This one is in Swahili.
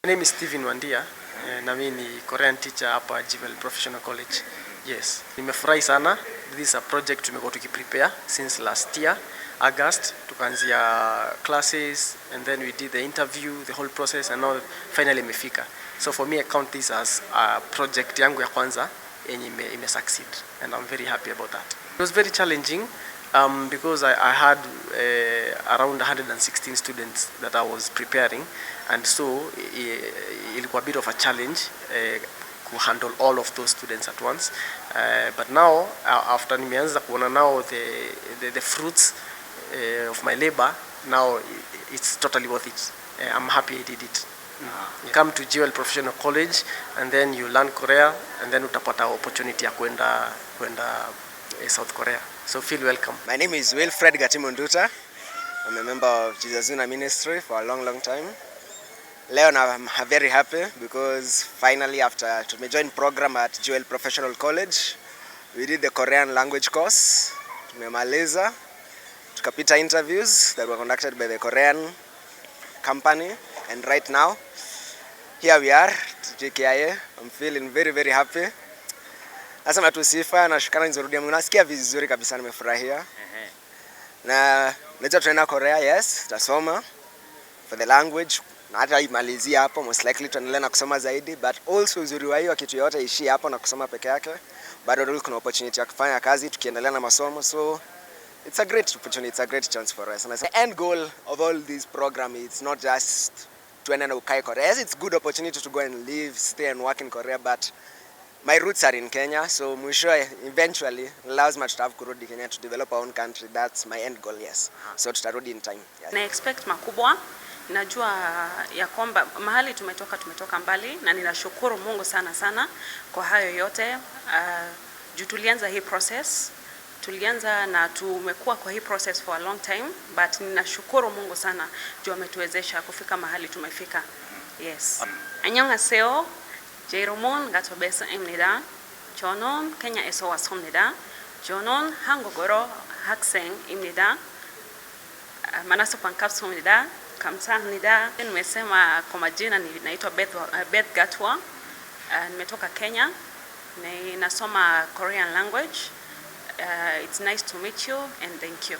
My name is Steven Wandia, na mimi ni Korean teacher hapa Jewel Professional College. Yes. Nimefurahi sana. This is a project tumekuwa tukiprepare since last year, August. Tukaanzia classes and then we did the interview, the whole process and now finally imefika. So for me I count this as a project yangu ya kwanza yenye ime succeed and I'm very happy about that. It was very challenging because I had around 116 students that I was preparing, and so ilikuwa a bit of a challenge to handle all of those students at once. But now after nimeanza kuona now the fruits of my labor, now it's totally worth it. I'm happy I did it. You come to Jewel Professional College and then you learn Korea and then utapata opportunity ya kwenda South Korea. So feel welcome. My name is Wilfred Gatimunduta. I'm a member of Jesus Una Ministry for a long time. Leo I'm very happy because finally after to join program at Jewel Professional College, we did the Korean language course. Tumemaliza, tukapita interviews that were conducted by the Korean company, and right now here we are JKIA. I'm feeling very happy. Nasema tu sifa na shukrani nizorudia Mungu. Nasikia vizuri kabisa, nimefurahia. Na najua tunaenda Korea, yes, tutasoma for the language. Na hata imalizia hapo, most likely tuendelea na kusoma zaidi, but also uzuri wa hiyo kitu yote ishi hapo na kusoma peke yake. Bado kuna opportunity ya kufanya kazi tukiendelea na masomo, so it's a great opportunity, it's a great chance for us. And the end goal of all this program is not just to end up in Korea. Yes, it's a good opportunity to go and live, stay and work in Korea, but my roots are in Kenya, so mwisho eventually allows me to have kurudi Kenya to develop our own country. That's my end goal, yes. So tutarudi in time. Yes. Na expect makubwa. Najua ya kwamba mahali tumetoka mbali, na ninashukuru Mungu sana kwa hayo yote. Juu tulianza hii process, tulianza na tumekuwa kwa hii process for a long time, but ninashukuru Mungu sana juu ametuwezesha kufika mahali tumefika. Yes. 안녕하세요. 제이로몬 가토베스입니다. 저는 케냐에서 왔습니다. 저는 한국어로 학생입니다. 만나서 반갑습니다. 감사합니다. Nimesema kwa majina naitwa Beth Gatwa. Nimetoka Kenya. Ninasoma Korean language. It's nice to meet you and thank you.